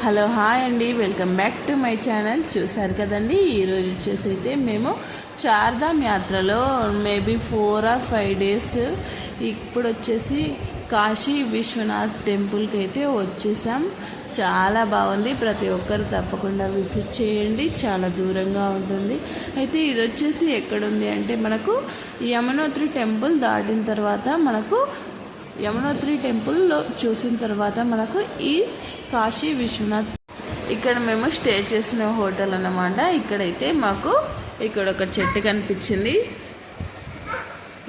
Hello hi అండి, welcome back to my channel. చూసారు కదండి, ఈరోజు వచ్చేసి అయితే మేము చార్ధామ్ యాత్రలో మేబీ 4 or 5 days ఇప్పుడు వచ్చేసి కాశీ విశ్వనాథ్ టెంపుల్కి అయితే వచ్చేసాం. చాలా బాగుంది, ప్రతి ఒక్కరు తప్పకుండా విజిట్ చేయండి. చాలా దూరంగా ఉంటుంది. అయితే ఇది వచ్చేసి ఎక్కడుంది అంటే మనకు యమునోత్రి టెంపుల్ దాటిన తర్వాత మనకు యమునోత్రి టెంపుల్లో చూసిన తర్వాత మనకు ఈ కాశీ విశ్వనాథ్ ఇక్కడ మేము స్టే చేసిన హోటల్ అన్నమాట. ఇక్కడైతే మాకు ఇక్కడ ఒక చెట్టు కనిపించింది.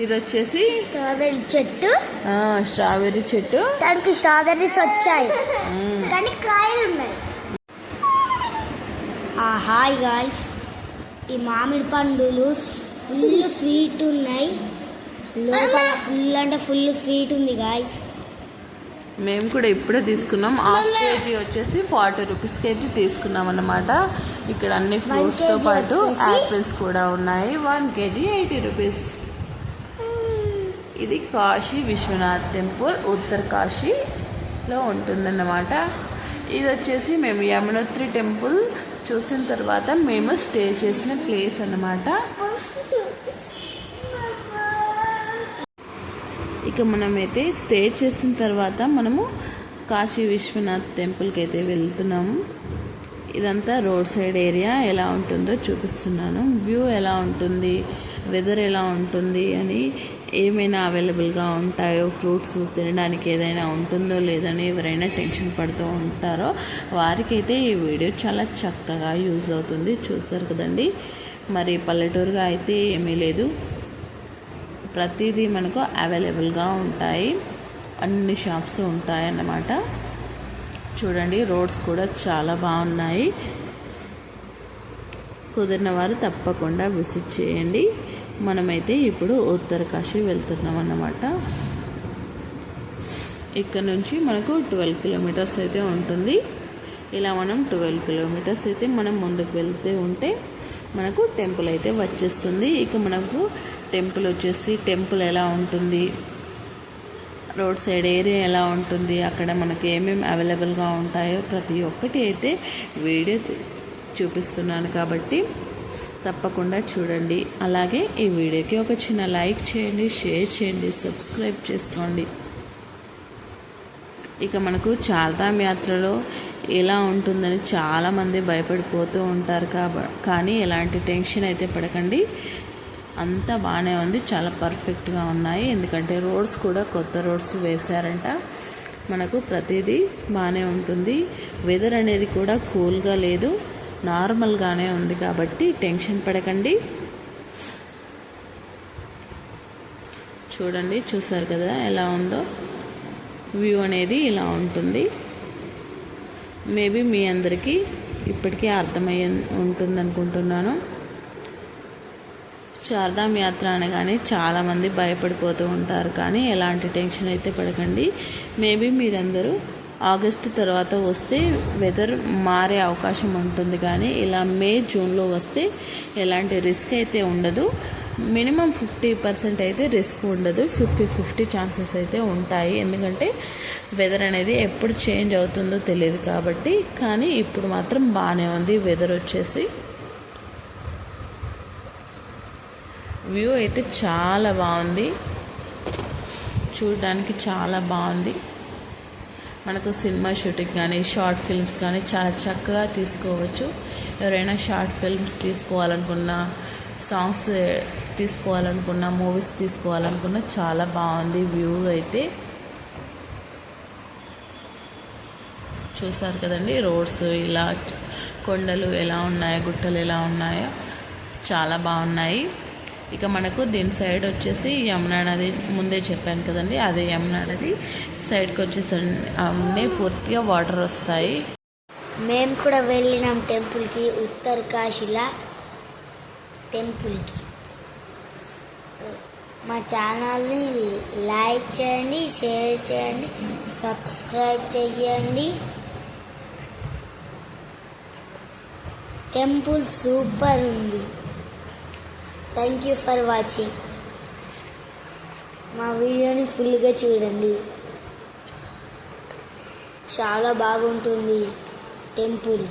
ఇది వచ్చేసి స్ట్రాబెర్రీ చెట్టు. స్ట్రాబెర్రీ చెట్టు, దానికి స్ట్రాబెర్రీస్ వచ్చాయి కానీ కాయలు ఉన్నాయి. హాయ్ గాయ్స్, ఈ మామిడి పండులు ఫుల్ స్వీట్ ఉన్నాయి. లోపల ఫుల్ అంటే ఫుల్ స్వీట్ ఉంది గాయ్స్. మేము కూడా ఇప్పుడే తీసుకున్నాం. హాఫ్ కేజీ వచ్చేసి 40 రూపీస్కి అయితే తీసుకున్నాం అన్నమాట. ఇక్కడ అన్ని ఫ్రూట్స్తో పాటు యాపిల్స్ కూడా ఉన్నాయి. 1 kg 80 రూపీస్. ఇది కాశీ విశ్వనాథ్ టెంపుల్ ఉత్తరకాశీలో ఉంటుందన్నమాట. ఇది వచ్చేసి మేము యమునోత్రి టెంపుల్ చూసిన తర్వాత మేము స్టే చేసిన ప్లేస్ అన్నమాట. ఇక మనమైతే స్టే చేసిన తర్వాత మనము కాశీ విశ్వనాథ్ టెంపుల్కి అయితే వెళ్తున్నాము. ఇదంతా రోడ్ సైడ్ ఏరియా. ఎలా ఉంటుందో చూపిస్తున్నాను. వ్యూ ఎలా ఉంటుంది, వెదర్ ఎలా ఉంటుంది అని, ఏమైనా అవైలబుల్గా ఉంటాయో, ఫ్రూట్స్ తినడానికి ఏదైనా ఉంటుందో లేదని ఎవరైనా టెన్షన్ పడుతూ ఉంటారో వారికైతే ఈ వీడియో చాలా చక్కగా యూజ్ అవుతుంది. చూస్తారు కదండి, మరి పల్లెటూరుగా అయితే ఏమీ లేదు, ప్రతిదీ మనకు అవైలబుల్గా ఉంటాయి. అన్ని షాప్స్ ఉంటాయి అన్నమాట. చూడండి, రోడ్స్ కూడా చాలా బాగున్నాయి. కుదిరిన వారు తప్పకుండా విజిట్ చేయండి. మనమైతే ఇప్పుడు ఉత్తరకాశీ వెళ్తున్నాం అన్నమాట. ఇక్కడ నుంచి మనకు 12 kilometers అయితే ఉంటుంది. ఇలా మనం 12 kilometers అయితే మనం ముందుకు వెళ్తూ ఉంటే మనకు టెంపుల్ అయితే వచ్చేస్తుంది. ఇక మనకు టెంపుల్ వచ్చేసి టెంపుల్ ఎలా ఉంటుంది, రోడ్ సైడ్ ఏరియా ఎలా ఉంటుంది, అక్కడ మనకి ఏమేమి అవైలబుల్గా ఉంటాయో ప్రతి ఒక్కటి అయితే వీడియో చూపిస్తున్నాను కాబట్టి తప్పకుండా చూడండి. అలాగే ఈ వీడియోకి ఒక చిన్న లైక్ చేయండి, షేర్ చేయండి, సబ్స్క్రైబ్ చేసుకోండి. ఇక మనకు చార్ధామ్ యాత్రలో ఎలా ఉంటుందని చాలామంది భయపడిపోతూ ఉంటారు కానీ ఎలాంటి టెన్షన్ అయితే పడకండి. అంతా బాగానే ఉంది, చాలా పర్ఫెక్ట్గా ఉన్నాయి. ఎందుకంటే రోడ్స్ కూడా కొత్త రోడ్స్ వేశారంట. మనకు ప్రతిదీ బాగానే ఉంటుంది. వెదర్ అనేది కూడా కూల్గా లేదు, నార్మల్గానే ఉంది కాబట్టి టెన్షన్ పడకండి. చూడండి, చూసారు కదా ఎలా ఉందో వ్యూ అనేది. ఇలా ఉంటుంది. మేబీ మీ అందరికీ ఇప్పటికే అర్థమయ్యే ఉంటుంది అనుకుంటున్నాను. చార్ధామ్ యాత్ర అనగానే చాలామంది భయపడిపోతూ ఉంటారు కానీ ఎలాంటి టెన్షన్ అయితే పడకండి. మేబీ మీరందరూ ఆగస్టు తర్వాత వస్తే వెదర్ మారే అవకాశం ఉంటుంది కానీ ఇలా మే జూన్లో వస్తే ఎలాంటి రిస్క్ అయితే ఉండదు. మినిమం 50% అయితే రిస్క్ ఉండదు. 50-50 ఛాన్సెస్ అయితే ఉంటాయి. ఎందుకంటే వెదర్ అనేది ఎప్పుడు చేంజ్ అవుతుందో తెలియదు కాబట్టి. కానీ ఇప్పుడు మాత్రం బాగానే ఉంది వెదర్ వచ్చేసి. వ్యూ అయితే చాలా బాగుంది, చూడడానికి చాలా బాగుంది. మనకు సినిమా షూటింగ్ కానీ షార్ట్ ఫిల్మ్స్ కానీ చాలా చక్కగా తీసుకోవచ్చు. ఎవరైనా షార్ట్ ఫిల్మ్స్ తీసుకోవాలనుకున్నా, సాంగ్స్ తీసుకోవాలనుకున్నా, మూవీస్ తీసుకోవాలనుకున్నా చాలా బాగుంది వ్యూ అయితే. చూసారు కదండి, రోడ్స్ ఇలా, కొండలు ఎలా ఉన్నాయో, గుట్టలు ఎలా ఉన్నాయో చాలా బాగున్నాయి. ఇక మనకు దీని సైడ్ వచ్చేసి యమునా నది, ముందే చెప్పాను కదండి, అదే యమునా నది సైడ్కి వచ్చేసి అన్నీ పూర్తిగా వాటర్ వస్తాయి. మేము కూడా వెళ్ళినాం టెంపుల్కి, ఉత్తరకాశీల టెంపుల్కి. మా ఛానల్ని లైక్ చేయండి, షేర్ చేయండి, సబ్స్క్రైబ్ చేయండి. టెంపుల్ సూపర్ ఉంది. Thank you for watching. మా వీడియోని ఫుల్గా చూడండి, చాలా బాగుంటుంది. టెంపుల్.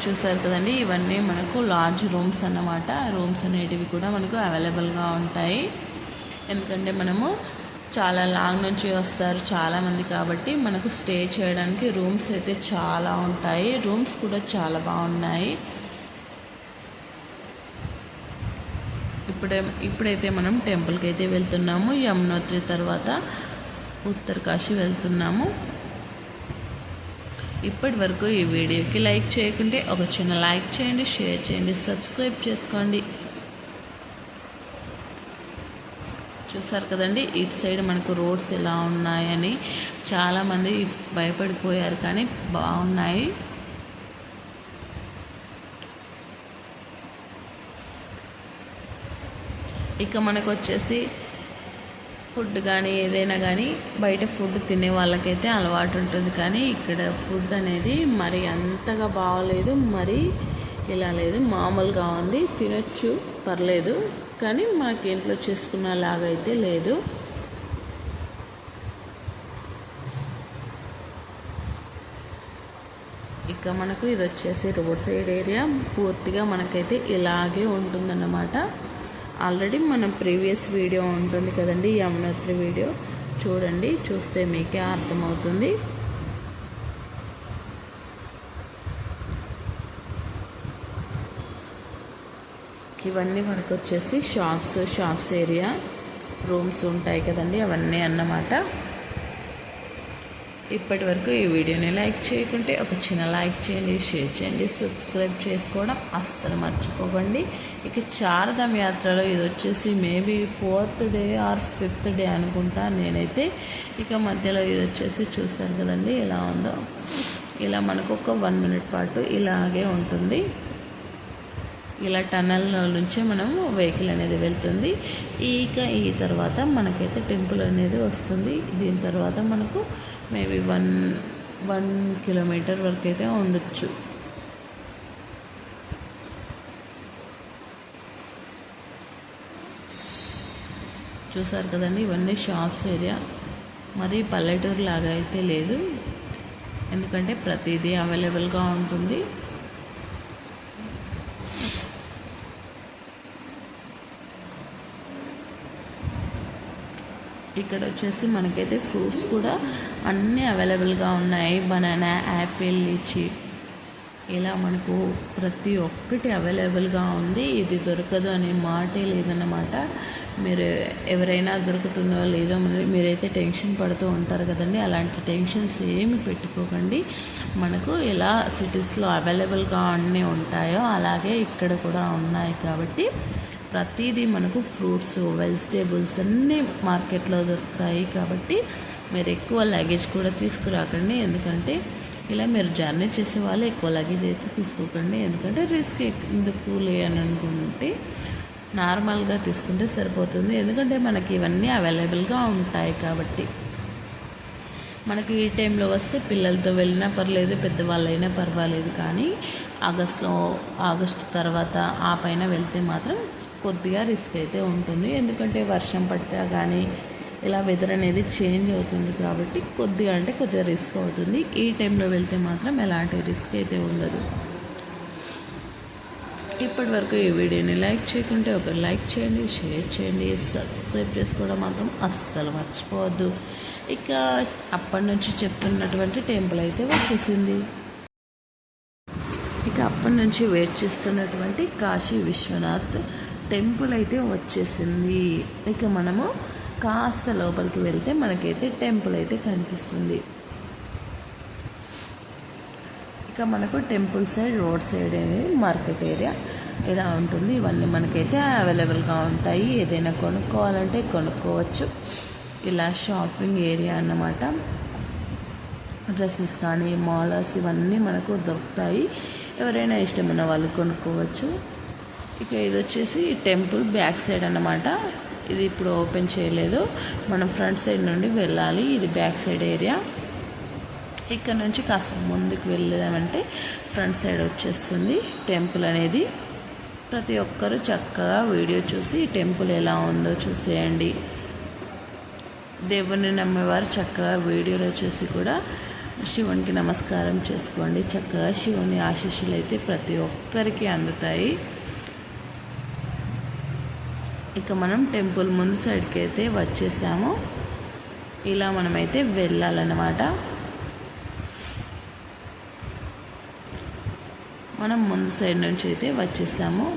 చూసారు కదండి, ఇవన్నీ మనకు లార్జ్ రూమ్స్ అన్నమాట. రూమ్స్ అనేటివి కూడా మనకు అవైలబుల్గా ఉంటాయి. ఎందుకంటే మనము చాలా లాంగ్ నుంచి వస్తారు చాలామంది కాబట్టి మనకు స్టే చేయడానికి రూమ్స్ అయితే చాలా ఉంటాయి. రూమ్స్ కూడా చాలా బాగున్నాయి. ఇప్పుడైతే మనం టెంపుల్కి అయితే వెళ్తున్నాము. యమునోత్రి తర్వాత ఉత్తరకాశీ వెళ్తున్నాము. ఇప్పటి వరకు ఈ వీడియోకి లైక్ చేయకుంటే ఒక చిన్న లైక్ చేయండి, షేర్ చేయండి, సబ్స్క్రైబ్ చేసుకోండి. చూసారు కదండి, ఇటు సైడ్ మనకు రోడ్స్ ఎలా ఉన్నాయని చాలామంది భయపడిపోయారు, కానీ బాగున్నాయి. ఇక మనకు వచ్చేసి ఫుడ్ కానీ ఏదైనా కానీ బయట ఫుడ్ తినే వాళ్ళకైతే అలవాటు ఉంటుంది, కానీ ఇక్కడ ఫుడ్ అనేది మరి అంతగా బాగలేదు, మరి ఇలా లేదు, మామూలుగా ఉంది. తినొచ్చు, పర్లేదు, కానీ మనకి ఇంట్లో చేసుకున్నలాగా అయితే లేదు. ఇక మనకు ఇది వచ్చేసి రోడ్ సైడ్ ఏరియా. పూర్తిగా మనకైతే ఇలాగే ఉంటుందన్నమాట. ఆల్రెడీ మన ప్రీవియస్ వీడియో ఉంటుంది కదండి, యమునోత్రి వీడియో చూడండి, చూస్తే మీకే అర్థమవుతుంది. ఇవన్నీ మనకు వచ్చేసి షాప్స్ ఏరియా, రూమ్స్ ఉంటాయి కదండి, అవన్నీ అన్నమాట. ఇప్పటి వరకు ఈ వీడియోని లైక్ చేయకుంటే ఒక చిన్న లైక్ చేయండి, షేర్ చేయండి, సబ్స్క్రైబ్ చేసుకోవడం అస్సలు మర్చిపోకండి. ఇక చార్ధామ్ యాత్రలో ఇది వచ్చేసి maybe 4th day or 5th day అనుకుంటా నేనైతే. ఇక మధ్యలో ఇది వచ్చేసి చూసారు కదండి ఎలా ఉందో. ఇలా మనకు ఒక 1 minute పాటు ఇలాగే ఉంటుంది. ఇలా టన్నెల్లో నుంచే మనం వెహికల్ అనేది వెళ్తుంది. ఇక ఈ తర్వాత మనకైతే టెంపుల్ అనేది వస్తుంది. దీని తర్వాత మనకు మేబీ 1 kilometer వరకు అయితే ఉండొచ్చు. చూసారు కదండి, ఇవన్నీ షాప్స్ ఏరియా. మరి పల్లెటూరు లాగా అయితే లేదు, ఎందుకంటే ప్రతిదీ అవైలబుల్గా ఉంటుంది. ఇక్కడ వచ్చేసి మనకైతే ఫ్రూట్స్ కూడా అన్నీ అవైలబుల్గా ఉన్నాయి. బనానా, యాపిల్, లీచీ, ఇలా మనకు ప్రతి ఒక్కటి అవైలబుల్గా ఉంది. ఇది దొరకదు అనే మాటే లేదన్నమాట. మీరు ఎవరైనా దొరుకుతుందో లేదో మీరైతే టెన్షన్ పడుతూ ఉంటారు కదండి, అలాంటి టెన్షన్స్ ఏమి పెట్టుకోకండి. మనకు ఎలా సిటీస్లో అవైలబుల్గా అన్నీ ఉంటాయో అలాగే ఇక్కడ కూడా ఉన్నాయి. కాబట్టి ప్రతిదీ మనకు ఫ్రూట్స్, వెజిటేబుల్స్ అన్నీ మార్కెట్లో దొరుకుతాయి. కాబట్టి మీరు ఎక్కువ లగేజ్ కూడా తీసుకురాకండి, ఎందుకంటే ఇలా మీరు జర్నీ చేసే వాళ్ళు ఎక్కువ లగేజ్ అయితే తీసుకోకండి, ఎందుకంటే రిస్క్ ఎందుకు అని అనుకుంటే నార్మల్గా తీసుకుంటే సరిపోతుంది. ఎందుకంటే మనకి ఇవన్నీ అవైలబుల్గా ఉంటాయి. కాబట్టి మనకి ఈ టైంలో వస్తే పిల్లలతో వెళ్ళినా పర్లేదు, పెద్దవాళ్ళైనా పర్వాలేదు, కానీ ఆగస్టు తర్వాత ఆ పైన వెళ్తే మాత్రం కొద్దిగా రిస్క్ అయితే ఉంటుంది. ఎందుకంటే వర్షం పడితే కానీ ఇలా వెదర్ అనేది చేంజ్ అవుతుంది, కాబట్టి కొద్దిగా రిస్క్ అవుతుంది. ఈ టైంలో వెళ్తే మాత్రం ఎలాంటి రిస్క్ అయితే ఉండదు. ఇప్పటి వరకు ఈ వీడియోని లైక్ చేయకుంటే ఒక లైక్ చేయండి, షేర్ చేయండి, సబ్స్క్రైబ్ చేసుకోవడం మాత్రం అస్సలు మర్చిపోవద్దు. ఇక అప్పటి నుంచి చెప్తున్నటువంటి టెంపుల్ అయితే వచ్చేసింది. ఇక అప్పటి నుంచి వెయిట్ చేస్తున్నటువంటి కాశీ విశ్వనాథ్ టెంపుల్ అయితే వచ్చేసింది. ఇక మనము కాస్త లోపలికి వెళ్తే మనకైతే టెంపుల్ అయితే కనిపిస్తుంది. ఇక మనకు టెంపుల్ సైడ్, రోడ్ సైడ్ అనేది మార్కెట్ ఏరియా ఇలా ఉంటుంది. ఇవన్నీ మనకైతే అవైలబుల్గా ఉంటాయి. ఏదైనా కొనుక్కోవాలంటే కొనుక్కోవచ్చు. ఇలా షాపింగ్ ఏరియా అన్నమాట. డ్రెస్సెస్ కానీ మాలర్స్ ఇవన్నీ మనకు దొరుకుతాయి. ఎవరైనా ఇష్టమైన వాళ్ళు కొనుక్కోవచ్చు. ఇక ఇది వచ్చేసి టెంపుల్ బ్యాక్ సైడ్ అన్నమాట. ఇది ఇప్పుడు ఓపెన్ చేయలేదు, మనం ఫ్రంట్ సైడ్ నుండి వెళ్ళాలి. ఇది బ్యాక్ సైడ్ ఏరియా. ఇక్కడ నుంచి కాస్త ముందుకు వెళ్ళామంటే ఫ్రంట్ సైడ్ వచ్చేస్తుంది టెంపుల్ అనేది. ప్రతి ఒక్కరూ చక్కగా వీడియో చూసి టెంపుల్ ఎలా ఉందో చూసేయండి. దేవుణ్ణి నమ్మేవారు చక్కగా వీడియోలో చూసి కూడా శివునికి నమస్కారం చేసుకోండి. చక్కగా శివుని ఆశీస్సులు అయితే ప్రతి ఒక్కరికి అందుతాయి. ఇక మనం టెంపుల్ ముందు సైడ్కి అయితే వచ్చేసాము. ఇలా మనమైతే వెళ్ళాలన్నమాట. మనం ముందు సైడ్ నుంచి అయితే వచ్చేసాము.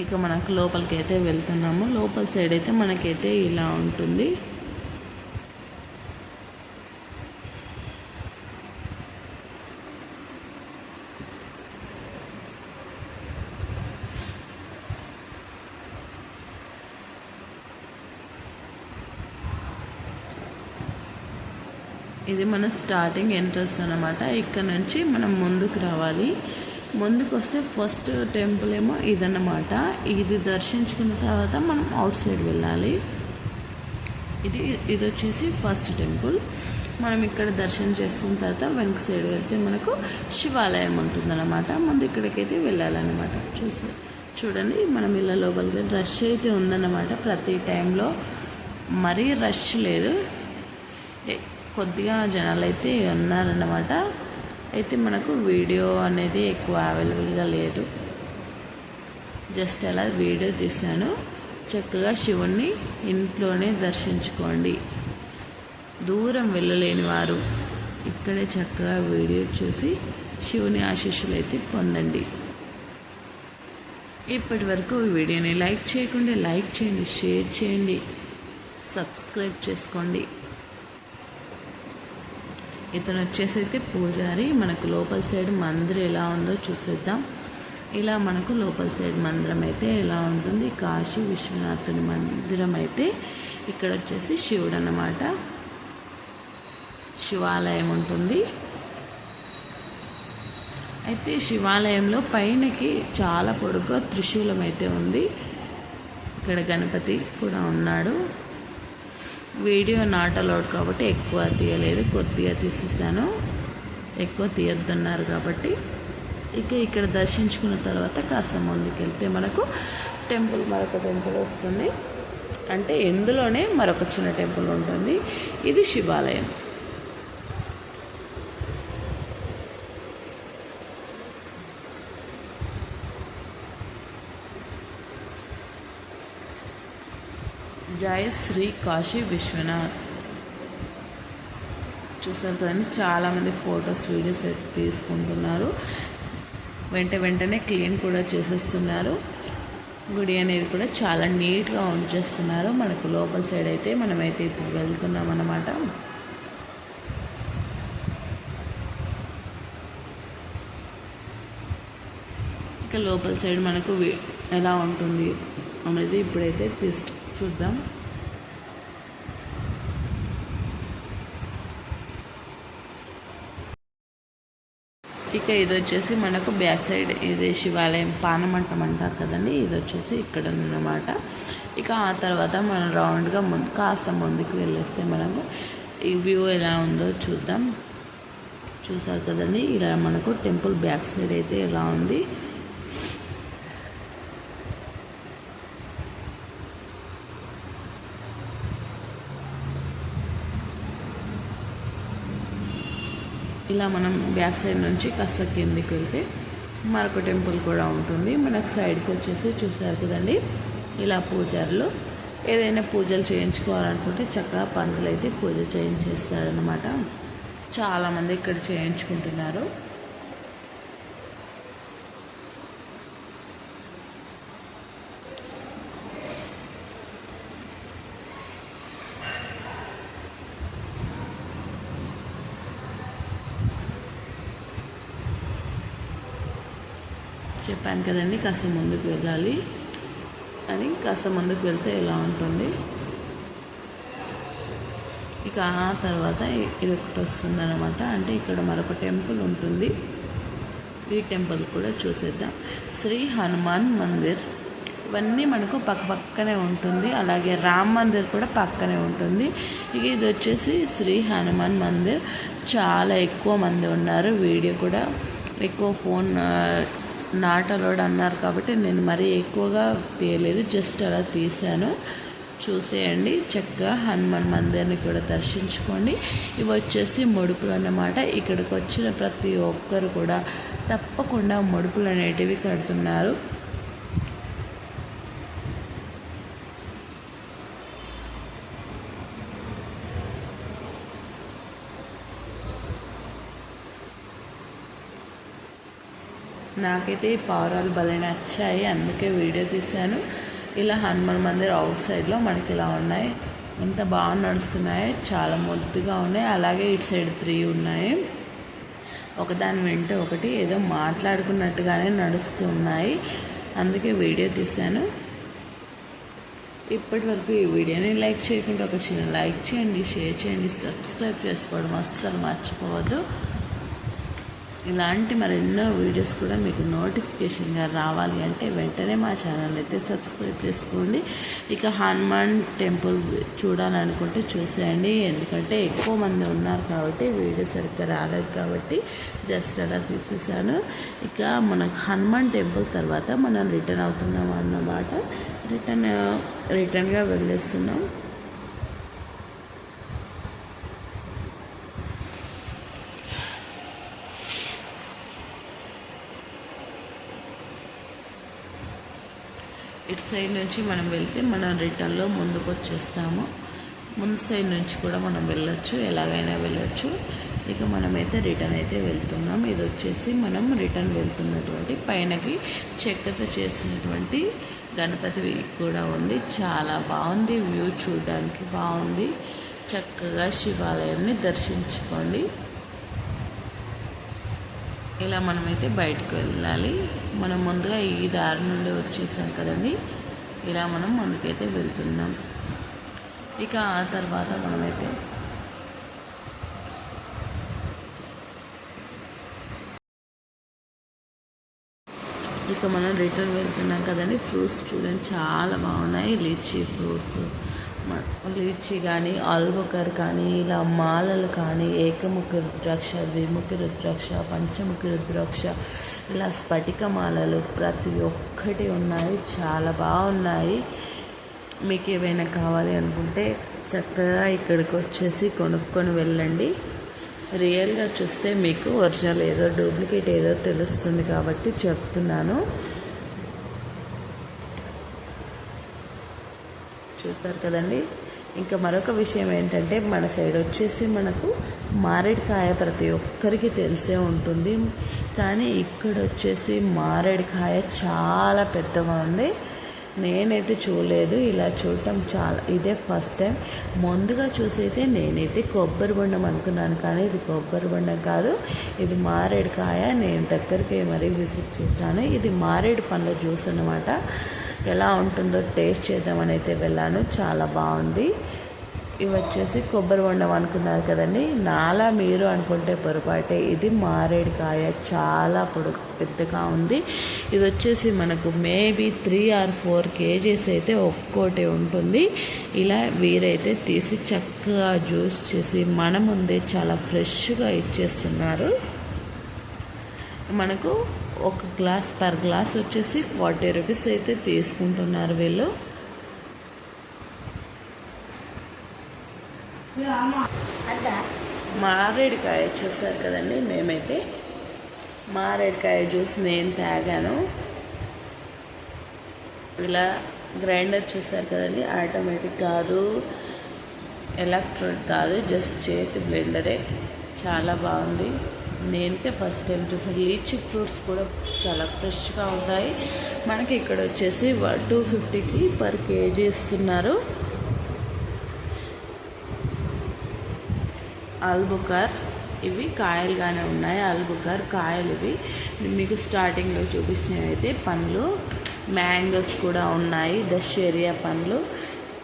ఇక మనకు లోపలికి అయితే వెళ్తున్నాము. లోపల సైడ్ అయితే మనకైతే ఇలా ఉంటుంది. ఇది మన స్టార్టింగ్ ఎంట్రన్స్ అన్నమాట. ఇక్కడ నుంచి మనం ముందుకు రావాలి. ముందుకు వస్తే ఫస్ట్ టెంపుల్ ఏమో ఇదన్నమాట. ఇది దర్శించుకున్న తర్వాత మనం అవుట్ సైడ్ వెళ్ళాలి. ఇది వచ్చేసి ఫస్ట్ టెంపుల్. మనం ఇక్కడ దర్శనం చేసుకున్న తర్వాత వెనక సైడ్ వెళ్తే మనకు శివాలయం ఉంటుందన్నమాట. ముందు ఇక్కడికైతే వెళ్ళాలన్నమాట. చూడండి, మనం ఇలా లోపలికి రష్ అయితే ఉందన్నమాట. ప్రతి టైంలో మరీ రష్ లేదు, కొద్దిగా జనాలు అయితే ఉన్నారన్నమాట. అయితే మనకు వీడియో అనేది ఎక్కువ అవైలబుల్గా లేదు. జస్ట్ అలా వీడియో తీశాను. చక్కగా శివుణ్ణి ఇంట్లోనే దర్శించుకోండి. దూరం వెళ్ళలేని వారు ఇక్కడే చక్కగా వీడియో చూసి శివుని ఆశీస్సులు అయితే పొందండి. ఇప్పటి వరకు ఈ వీడియోని లైక్ చేయకుండా లైక్ చేయండి, షేర్ చేయండి, సబ్స్క్రైబ్ చేసుకోండి. ఇతను వచ్చేసి అయితే పూజారి. మనకు లోపల సైడ్ మందిరం ఎలా ఉందో చూసేద్దాం. ఇలా మనకు లోపల సైడ్ మందిరం అయితే ఎలా ఉంటుంది. కాశీ విశ్వనాథుని మందిరం అయితే ఇక్కడ వచ్చేసి శివుడు అన్నమాట. శివాలయం ఉంటుంది. అయితే శివాలయంలో పైనకి చాలా పొడుగ్గా త్రిశూలం అయితే ఉంది. ఇక్కడ గణపతి కూడా ఉన్నాడు. వీడియో నాట్ అలౌడ్ కాబట్టి ఎక్కువ తీయలేదు, కొద్దిగా తీసేసాను. ఎక్కువ తీయొద్దన్నారు కాబట్టి. ఇక ఇక్కడ దర్శించుకున్న తర్వాత కాస్త ముందుకు వెళ్తే మనకు మరొక టెంపుల్ వస్తుంది. అంటే ఇందులోనే మరొక చిన్న టెంపుల్ ఉంటుంది. ఇది శివాలయం. జై శ్రీ కాశీ విశ్వనాథ్. చూసారు కదండి, చాలామంది ఫొటోస్ వీడియోస్ అయితే తీసుకుంటున్నారు. వెంటనే క్లీన్ కూడా చేసేస్తున్నారు. గుడి అనేది కూడా చాలా నీట్గా ఉంచేస్తున్నారు. మనకు లోపల సైడ్ అయితే మనమైతే ఇప్పుడు వెళ్తున్నాం అన్నమాట. ఇక లోపల సైడ్ మనకు ఎలా ఉంటుంది అనేది ఇప్పుడైతే చూద్దాం. ఇక ఇది వచ్చేసి మనకు బ్యాక్ సైడ్ ఇది శివాలయం పానమంటం అంటారు కదండి. ఇది వచ్చేసి ఇక్కడ ఉన్నమాట. ఇక ఆ తర్వాత మనం రౌండ్గా కాస్త ముందుకు వెళ్ళేస్తే మనకు ఈ వ్యూ ఎలా ఉందో చూద్దాం. చూసారు కదండి, ఇలా మనకు టెంపుల్ బ్యాక్ సైడ్ అయితే ఎలా ఉంది. ఇలా మనం బ్యాక్ సైడ్ నుంచి కాస్త కిందికి వెళ్తే మరొక టెంపుల్ కూడా ఉంటుంది. మనకు సైడ్కి వచ్చేసి చూసారు కదండి, ఇలా పూజారులు ఏదైనా పూజలు చేయించుకోవాలనుకుంటే చక్కగా పంతులు అయితే పూజ చేయించేస్తారనమాట. చాలామంది ఇక్కడ చేయించుకుంటున్నారు. చెప్పాను కదండి కాస్త ముందుకు వెళ్ళాలి అని. కాస్త ముందుకు వెళ్తే ఎలా ఉంటుంది. ఇక ఆ తర్వాత ఇది ఒకటి వస్తుందన్నమాట. అంటే ఇక్కడ మరొక టెంపుల్ ఉంటుంది. ఈ టెంపుల్ కూడా చూసేద్దాం. శ్రీ హనుమాన్ మందిర్, ఇవన్నీ మనకు పక్కనే ఉంటుంది. అలాగే రామ్ మందిర్ కూడా పక్కనే ఉంటుంది. ఇక ఇది వచ్చేసి శ్రీ హనుమాన్ మందిర్. చాలా ఎక్కువ మంది ఉన్నారు. వీడియో కూడా ఎక్కువ ఫోన్ నాట్ అలౌడ్ అన్నారు కాబట్టి నేను మరీ ఎక్కువగా తీయలేదు, జస్ట్ అలా తీశాను. చూసేయండి, చక్కగా హనుమాన్ మందిర్ని కూడా దర్శించుకోండి. ఇవి వచ్చేసి ముడుపులు అన్నమాట. ఇక్కడికి వచ్చిన ప్రతి ఒక్కరు కూడా తప్పకుండా ముడుపులు అనేటివి కడుతున్నారు. నాకైతే ఈ పావురాలు భలే నచ్చాయి, అందుకే వీడియో తీశాను. ఇలా హనుమాన్ మందిర్ అవుట్ సైడ్లో మనకి ఇలా ఉన్నాయి. ఎంత బాగా నడుస్తున్నాయి, చాలా ముద్దుగా ఉన్నాయి. అలాగే ఇటు సైడ్ 3 ఉన్నాయి. ఒకదాని వెంట ఒకటి ఏదో మాట్లాడుకున్నట్టుగానే నడుస్తూ ఉన్నాయి, అందుకే వీడియో తీశాను. ఇప్పటి వరకు ఈ వీడియోని లైక్ చేయకుండా ఒక చిన్న లైక్ చేయండి, షేర్ చేయండి, సబ్స్క్రైబ్ చేసుకోవడం అస్సలు మర్చిపోవద్దు. ఇలాంటి మరెన్నో వీడియోస్ కూడా మీకు నోటిఫికేషన్గా రావాలి అంటే వెంటనే మా ఛానల్ అయితే సబ్స్క్రైబ్ చేసుకోండి. ఇక హనుమాన్ టెంపుల్ చూడాలనుకుంటే చూసేయండి, ఎందుకంటే ఎక్కువ మంది ఉన్నారు కాబట్టి వీడియో సరిగ్గా రాలేదు కాబట్టి జస్ట్ అలా తీసేసాను. ఇక మనకు హనుమాన్ టెంపుల్ తర్వాత మనం రిటర్న్ అవుతున్నాం అన్నమాట. రిటర్న్గా వెళ్ళేస్తున్నాం. ఇటు సైడ్ నుంచి మనం వెళ్తే మనం రిటర్న్లో ముందుకు వచ్చేస్తాము. ముందు సైడ్ నుంచి కూడా మనం వెళ్ళొచ్చు, ఎలాగైనా వెళ్ళొచ్చు. ఇక మనమైతే రిటర్న్ అయితే వెళ్తున్నాం. ఇది వచ్చేసి మనం రిటర్న్ వెళ్తున్నటువంటి పైనకి చెక్కతో చేసినటువంటి గణపతి కూడా ఉంది. చాలా బాగుంది, వ్యూ చూడడానికి బాగుంది. చక్కగా శివాలయాన్ని దర్శించుకోండి. ఇలా మనమైతే బయటకు వెళ్ళాలి. మనం ముందుగా ఈ దారి నుండి వచ్చేసాం కదండి, ఇలా మనం ముందుకైతే వెళ్తున్నాం. ఇక ఆ తర్వాత మనమైతే మనం రిటర్న్ వెళ్తున్నాం కదండి. ఫ్రూట్స్ చూడండి చాలా బాగున్నాయి. లీచీ ఫ్రూట్స్, లీచీ కానీ ఆల్బకర్ కానీ ఇలా మాలలు కానీ ఏకముఖి రుద్రాక్ష, ద్విముఖి రుద్రాక్ష, పంచముఖి రుద్రాక్ష, ఇలా స్ఫటిక మాలలు ప్రతి ఒక్కటి ఉన్నాయి. చాలా బాగున్నాయి. మీకు ఏవైనా కావాలి అనుకుంటే చక్కగా ఇక్కడికి వచ్చేసి కొనుక్కొని వెళ్ళండి. రియల్గా చూస్తే మీకు ఒరిజినల్ ఏదో డూప్లికేట్ ఏదో తెలుస్తుంది కాబట్టి చెప్తున్నాను. చూసారు కదండి. ఇంకా మరొక విషయం ఏంటంటే మన సైడ్ వచ్చేసి మనకు మారేడుకాయ ప్రతి ఒక్కరికి తెలిసే ఉంటుంది, కానీ ఇక్కడ వచ్చేసి మారేడుకాయ చాలా పెద్దగా ఉంది. నేనైతే చూడలేదు, ఇలా చూడటం ఇదే ఫస్ట్ టైం. ముందుగా చూసైతే నేనైతే కొబ్బరి బొండం అనుకున్నాను, కానీ ఇది కొబ్బరి బొండం కాదు, ఇది మారేడుకాయ. నేను దగ్గరికి మరీ విజిట్ చేశాను. ఇది మారేడు పండ్ల జ్యూస్ అన్నమాట. ఎలా ఉంటుందో టేస్ట్ చేద్దామని అయితే వెళ్ళాను. చాలా బాగుంది. ఇవి వచ్చేసి కొబ్బరి బొండం అనుకున్నారు కదండి, నాలా మీరు అనుకుంటే పొరపాటే. ఇది మారేడుకాయ, చాలా పెద్దగా ఉంది. ఇది వచ్చేసి మనకు మేబీ 3 or 4 kgs అయితే ఒక్కోటి ఉంటుంది. ఇలా వీరైతే తీసి చక్కగా జ్యూస్ చేసి మన ముందే చాలా ఫ్రెష్గా ఇచ్చేస్తున్నారు. మనకు ఒక గ్లాస్ పర్ గ్లాస్ వచ్చేసి 40 రూపీస్ అయితే తీసుకుంటున్నారు వీళ్ళు. మారేడుకాయ చూసారు కదండి, మేమైతే మారేడుకాయ జ్యూస్ నేను తాగాను. ఇలా గ్రైండర్ చూసారు కదండి, ఆటోమేటిక్ కాదు, ఎలక్ట్రిక్ కాదు, జస్ట్ చేతి బ్లెండరే. చాలా బాగుంది. నేనైతే ఫస్ట్ టైం చూసాను. లీచీ ఫ్రూట్స్ కూడా చాలా ఫ్రెష్గా ఉంటాయి. మనకి ఇక్కడ వచ్చేసి 250కి per kg ఇస్తున్నారు. ఆల్బుకర్, ఇవి కాయలుగానే ఉన్నాయి. ఆల్బుకర్ కాయలు ఇవి. మీకు స్టార్టింగ్లో చూపించినవి అయితే పండ్లు, మ్యాంగోస్ కూడా ఉన్నాయి, దశేరియా పండ్లు.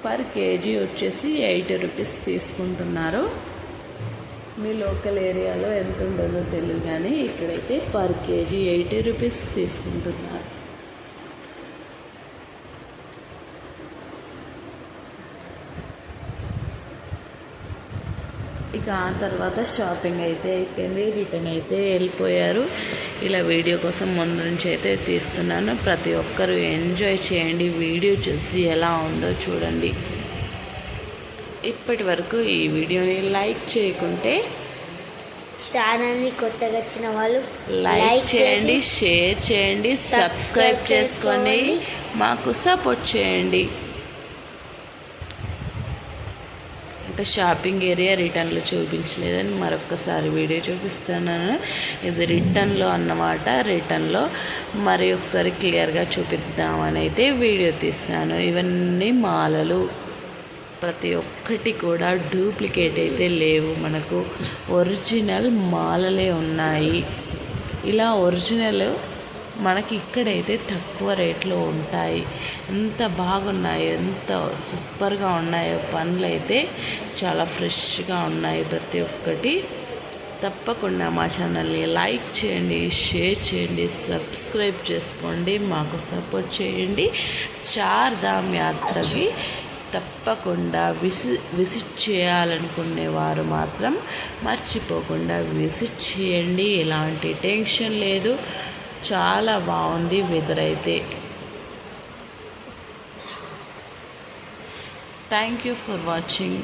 పర్ కేజీ వచ్చేసి 80 రూపీస్ తీసుకుంటున్నారు. మీ లోకల్ ఏరియాలో ఎంత ఉండదో తెలియదు కానీ ఇక్కడైతే పర్ కేజీ 80 రూపీస్ తీసుకుంటున్నారు. ఇక ఆ తర్వాత షాపింగ్ అయితే అయిపోయింది, రిటర్న్ అయితే వెళ్ళిపోయారు. ఇలా వీడియో కోసం ముందు నుంచి అయితే తీస్తున్నాను. ప్రతి ఒక్కరూ ఎంజాయ్ చేయండి, వీడియో చూసి ఎలా ఉందో చూడండి. ఇప్పటి వరకు ఈ వీడియోని లైక్ చేయకుంటే ఛానల్ని కొత్తగా వచ్చిన వాళ్ళు లైక్ చేయండి, షేర్ చేయండి, సబ్స్క్రైబ్ చేసుకోండి, మాకు సపోర్ట్ చేయండి. ఇంకా షాపింగ్ ఏరియా రిటర్న్లో చూపించలేదని మరొకసారి వీడియో చూపిస్తున్నాను. ఇది రిటర్న్లో అన్నమాట. రిటర్న్లో మరి ఒకసారి క్లియర్గా చూపిద్దామని అయితే వీడియో తీస్తాను. ఇవన్నీ మాలలు, ప్రతి ఒక్కటి కూడా డూప్లికేట్ అయితే లేవు, మనకు ఒరిజినల్ మాలలే ఉన్నాయి. ఇలా ఒరిజినల్ మనకి ఇక్కడైతే తక్కువ రేట్లో ఉంటాయి. ఎంత బాగున్నాయో, ఎంత సూపర్గా ఉన్నాయో, పండ్లు అయితే చాలా ఫ్రెష్గా ఉన్నాయి ప్రతి ఒక్కటి. తప్పకుండా మా ఛానల్ని లైక్ చేయండి, షేర్ చేయండి, సబ్స్క్రైబ్ చేసుకోండి, మాకు సపోర్ట్ చేయండి. చార్ధామ్ యాత్రకి తప్పకుండా విజిట్ చేయాలనుకునేవారు మాత్రం మర్చిపోకుండా విజిట్ చేయండి. ఎలాంటి టెన్షన్ లేదు, చాలా బాగుంది వెదర్ అయితే. Thank you for watching.